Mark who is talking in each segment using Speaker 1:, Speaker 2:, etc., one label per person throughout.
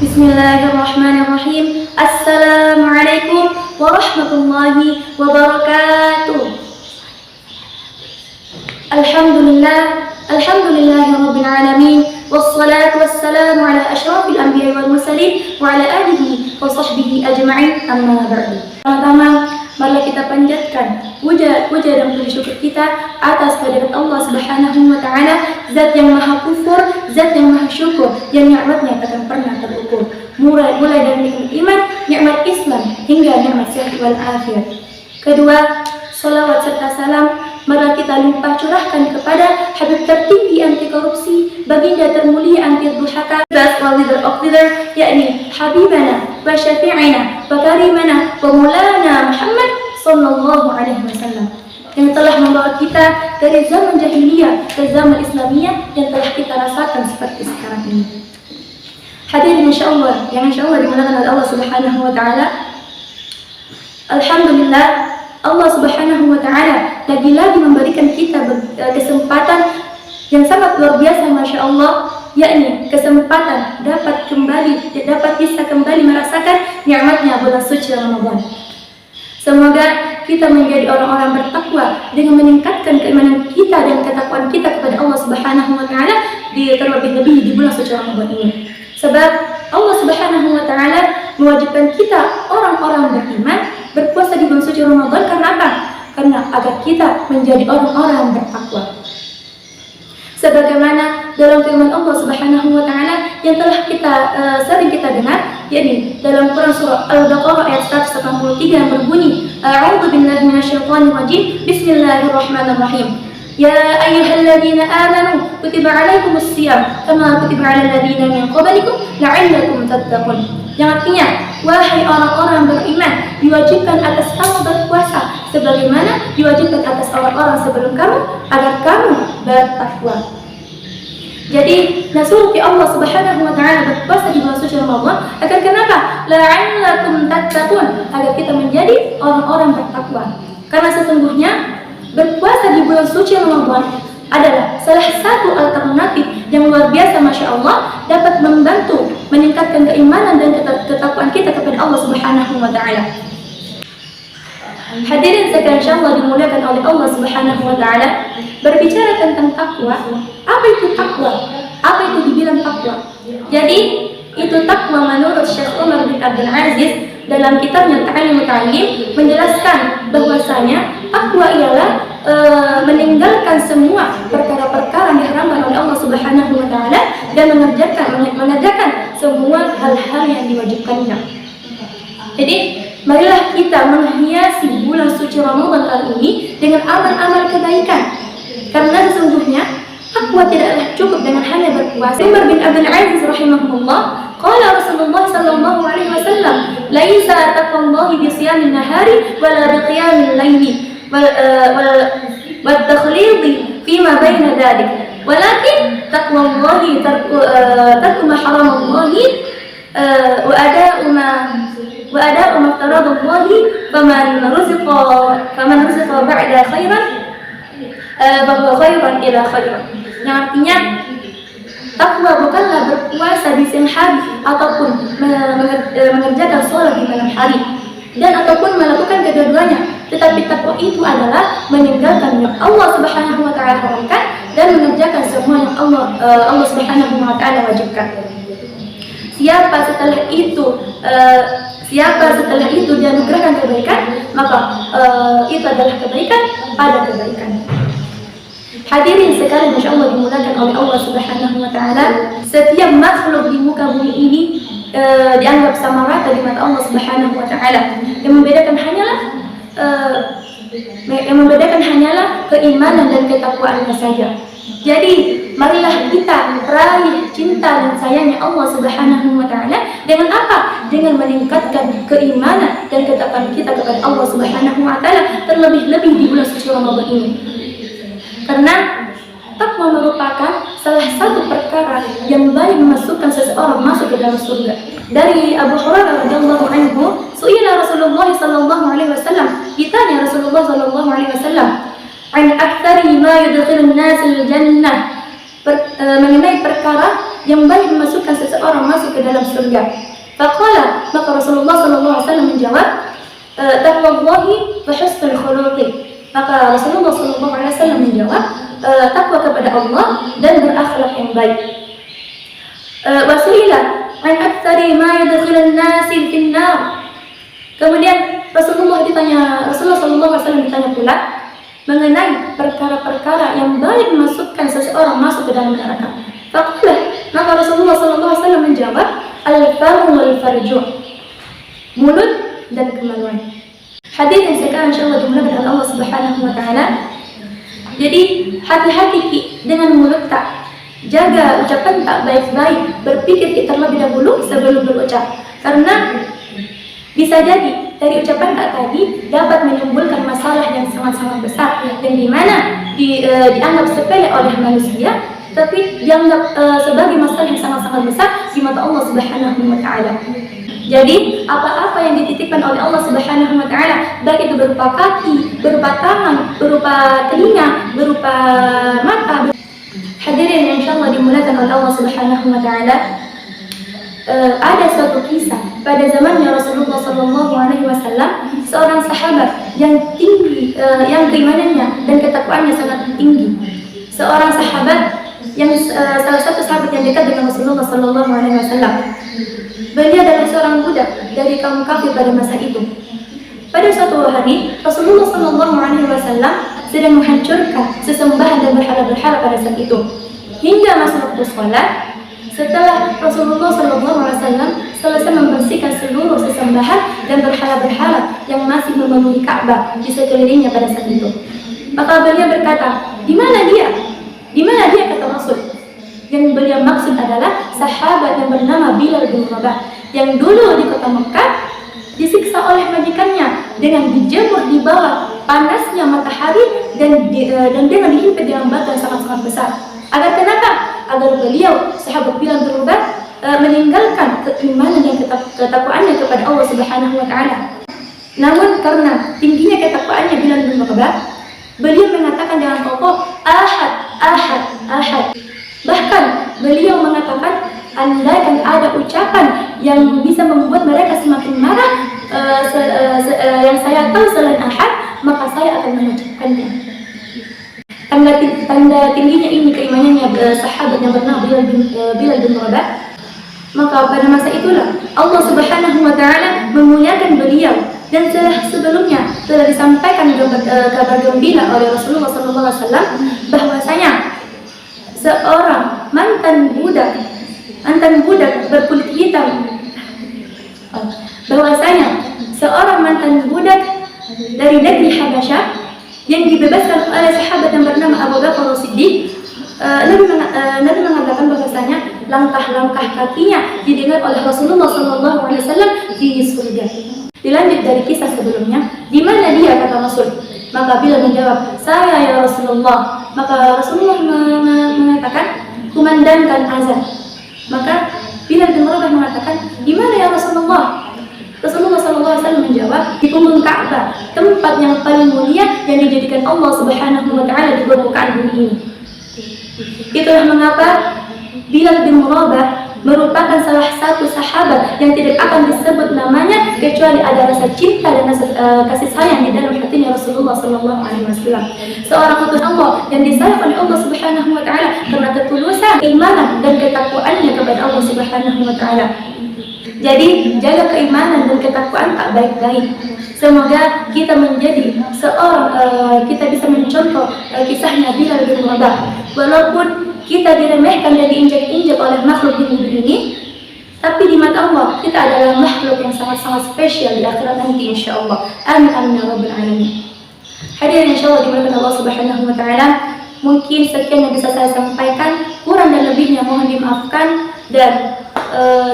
Speaker 1: Bismillahirrahmanirrahim. Assalamualaikum warahmatullahi wabarakatuh. Alhamdulillahirabbil alamin. Wassalatu wassalamu ala asyrafil anbiya'i wal mursalin wa ala alihi wa sahbihi ajma'in. Amma ba'du. Pertama, marilah kita panjatkan puja dan puji syukur kita atas kehadirat Allah Subhanahu wa taala, zat yang maha kufur, zat yang maha syukur, yang nikmatnya takkan pernah terukur. Mulai dari nikmat iman, nikmat Islam hingga nikmat sehat wal afiat. Kedua, salawat serta salam marilah kita limpah curahkan kepada Habib tertinggi anti korupsi, baginda termulia anti durhaka, wal leader of leader, yakni Habibana wa syafi'ina wa karimana wa maulana Muhammad sallallahu alaihi wasallam, yang telah membawa kita dari zaman jahiliyah ke zaman Islamiyah yang telah kita rasakan seperti sekarang ini. Hadirin insyaallah yang insyaallah dimuliakan oleh Allah Subhanahu wa taala. Alhamdulillah, Allah Subhanahu wa taala lagi-lagi memberikan kita kesempatan yang sangat luar biasa, Masya Allah, yakni kesempatan dapat bisa kembali merasakan nikmatnya bulan suci Ramadan. Semoga kita menjadi orang-orang bertakwa dengan meningkatkan keimanan kita dan ketakwaan kita kepada Allah Subhanahu wa taala terlebih-lebih di bulan suci Ramadan ini. Sebab Allah Subhanahu wa taala mewajibkan kita orang-orang beriman berpuasa di bulan suci Ramadan karena apa? Karena agar kita menjadi orang-orang bertakwa. Sebagaimana dalam firman Allah Subhanahu wa taala yang telah kita sering kita dengar, yakni dalam Quran surah Al-Baqarah ayat 183 yang berbunyi, A'udzu billahi minasyaitonir rajim. Bismillahirrahmanirrahim. Ya ayyuhalladzina amanu kutiba alaikumus shiyam kama kutiba alal ladzina min qablikum la'allakum tattaqun. Yang artinya, wahai orang-orang beriman, diwajibkan atas kamu berpuasa sebagaimana diwajibkan atas orang-orang sebelum kamu agar kamu bertakwa. Jadi, nasuruh Allah Subhanahu wa taala berpuasa di bulan suci Ramadan agar kenapa? La'allakum tattaqun, agar kita menjadi orang-orang bertakwa. Karena sesungguhnya berpuasa di bulan suci Ramadan adalah salah satu alternatif yang luar biasa, Masya Allah, dapat membantu meningkatkan keimanan dan ketakwaan kita kepada Allah Subhanahu wa taala. Hadirin sekalian, insyaallah dimuliakan oleh Allah Subhanahu wa taala. Berbicara tentang takwa, apa itu takwa? Apa itu dibilang takwa? Jadi, itu takwa menurut Syekh Umar bin Abdul Aziz dalam kitabnya Ta'limut Ta'lim menjelaskan bahwasanya takwa ialah meninggalkan semua perkara-perkara yang diharamkan oleh Allah Subhanahu wa taala dan mengerjakan semua hal-hal yang diwajibkannya. Jadi, marilah kita menghiasi bulan suci Ramadan kali ini dengan amal-amal kebaikan. Karena sesungguhnya takwa tidaklah cukup dengan hanya berpuasa. Umar bin Abdul Aziz rahimahullah, qala Rasulullah sallallahu alaihi wasallam, laisa taqwallahi bi siyamin nahari wala bi qiyamil laili wal takhlidi fima baina dzalik, walakin taqwallahi tarku ma haramallahi wa ada'u ma faradallahi faman ruziqa ba'da khairan bahwa khairan ila khairan. Yang artinya, takwa bukanlah berpuasa di siang hari ataupun mengerjakan sholat di malam hari dan ataupun melakukan kedua-duanya, tetapi takwa itu adalah meninggalkan yang Allah Subhanahu wa taala haramkan dan mengerjakan semua yang Allah Subhanahu wa taala wajibkan. Siapa setelah itu dianugerahkan kebaikan, maka itu adalah kebaikan pada kebaikan. Hadirin sekalian, Masya Allah dimuliakan oleh Allah Subhanahu wa taala. Setiap makhluk di muka bumi ini dianggap sama rata di mata Allah Subhanahu wa taala. Yang membedakan hanyalah keimanan dan ketakwaannya saja. Jadi, marilah kita raih cinta dan sayangnya Allah Subhanahu wa taala dengan apa? Dengan meningkatkan keimanan dan ketakwaan kita kepada Allah Subhanahu wa taala, terlebih-lebih di bulan suci Ramadan ini. Karena takwa merupakan salah satu perkara yang baik memasukkan seseorang masuk ke dalam surga. Dari Abu Hurairah radhiyallahu anhu, su'ila Rasulullah sallallahu alaihi wasallam, ditanya Rasulullah sallallahu alaihi wasallam, "An aktsari ma yudkhilun nas al-jannah?" Mengenai perkara yang banyak memasukkan seseorang masuk ke dalam surga. Faqala, maka Rasulullah sallallahu alaihi wasallam menjawab, taqwallahi wa husnul khuluqi. Maka Rasulullah sallallahu alaihi wasallam menjawab, takwa kepada Allah dan berakhlak yang baik. Wasuila an aktsari ma yadkhulun nasi finnar. Kemudian Rasulullah sallallahu alaihi wasallam ditanya pula mengenai perkara-perkara yang banyak memasukkan seseorang masuk ke dalam neraka. Faqala, maka Rasulullah sallallahu alaihi wasallam menjawab, al-famu wal farju. Mulut dan kemaluan. Hadis yang sekarang insyaallah dimulakan oleh Allah Subhanahu wa taala. Jadi hati-hati dengan mulut tak. Jaga ucapan tak baik-baik, berpikir terlebih dahulu sebelum berucap. Karena bisa jadi dari ucapan tak tadi dapat menimbulkan masalah yang sangat-sangat besar yang dimana dianggap sepele oleh manusia, tapi dianggap sebagai masalah yang sangat-sangat besar di mata Allah Subhanahu wa taala. Jadi apa-apa yang dititipkan oleh Allah Subhanahu wa taala, baik itu berupa kaki, berupa tangan, berupa telinga, berupa mata. Hadirin yang insyaallah dimuliakan oleh Allah Subhanahu wa taala. Ada suatu kisah pada zamannya Rasulullah sallallahu alaihi wasallam, seorang sahabat yang tinggi, yang keimanannya dan ketakwaannya sangat tinggi. Seorang sahabat yang salah satu sahabat yang dekat dengan Rasulullah sallallahu alaihi wasallam. Beliau adalah seorang budak dari kaum kafir pada masa itu. Pada suatu hari, Rasulullah sallallahu alaihi wasallam sedang menghancurkan sesembahan dan berhala-berhala pada saat itu. Hingga masuk waktu sholat, setelah Rasulullah SAW selesai membersihkan seluruh sesembahan dan berhala-berhala yang masih memenuhi Ka'bah di sekelilingnya pada saat itu, maka beliau berkata, di mana dia? Di mana dia, kata Rasul. Yang beliau maksud adalah sahabat yang bernama Bilal bin Rabah, yang dulu di kota Mekah disiksa oleh majikannya dengan dijemur di bawah panasnya matahari dan dengan dihimpit dengan batu yang sangat-sangat besar. Agar kenapa? Agar beliau, sahabat Bilal bin Rabah, meninggalkan keimanan dan ketakwaannya kepada Allah Subhanahu wa taala. Namun karena tingginya ketakwaannya Bilal bin Rabah, beliau mengatakan dengan kokoh, ahad, ahad, ahad. Bahkan beliau mengatakan, andaikan ada ucapan yang bisa membuat mereka semakin marah, yang saya tahu selain ahad, maka saya akan mengucapkannya. Tanda tingginya ini keimanannya sahabat yang bernama Bilal bin Rabah. Maka pada masa itulah Allah Subhanahu wa taala memuliakan beliau, dan sebelumnya telah disampaikan kabar gembira oleh Rasulullah sallallahu alaihi wasallam bahwasanya seorang mantan budak berkulit hitam, bahwasanya seorang mantan budak dari negeri Habasyah yang dibebaskan oleh sahabat yang bernama Abu Bakar As-Siddiq, Nabi mengatakan bahwasanya langkah-langkah kakinya didengar oleh Rasulullah SAW di surga. Dilanjut dari kisah sebelumnya, di mana dia, kata Rasul. Maka Bilal menjawab, saya ya Rasulullah. Maka Rasulullah mengatakan, kumandangkan azan. Maka Bilal bin Rabah mengatakan, di mana ya Rasulullah? Rasulullah SAW menjawab, di punggung Ka'bah, tempat yang paling mulia yang dijadikan Allah Subhanahu wa taala di permukaan bumi ini. Itulah mengapa Bilal bin Rabah merupakan salah satu sahabat yang tidak akan disebut namanya kecuali ada rasa cinta dan rasa kasih sayang di dalam hatinya Rasulullah SAW. Seorang utusan Allah yang disayang oleh Allah Subhanahu wa taala karena ketulusan keimanan dan ketakwaannya kepada Allah Subhanahu wa taala. Jadi jaga keimanan dan ketakwaan tak baik-baik. Semoga kita menjadi seorang, kita bisa mencontoh kisahnya Bilal bin Rabah. Walaupun kita diremehkan dan diinjak-injak oleh makhluk di bumi ini, tapi di mata Allah kita adalah makhluk yang sangat-sangat spesial di akhirat nanti, insyaallah. Amin amin ya rabbal alamin. Hadirin insyaallah dimuliakan Allah Subhanahu wa taala. Mungkin sekian yang bisa saya sampaikan, kurang dan lebihnya mohon dimaafkan, dan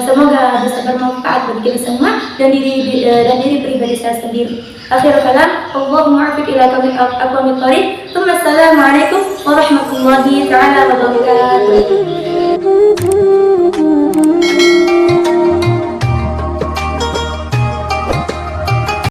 Speaker 1: semoga bisa bermanfaat bagi kita semua dan diri pribadi saya sendiri. Akhirul kalam, Allahumma afiq ila aqwamit thariq. Assalamualaikum warahmatullahi taala wabarakatuh.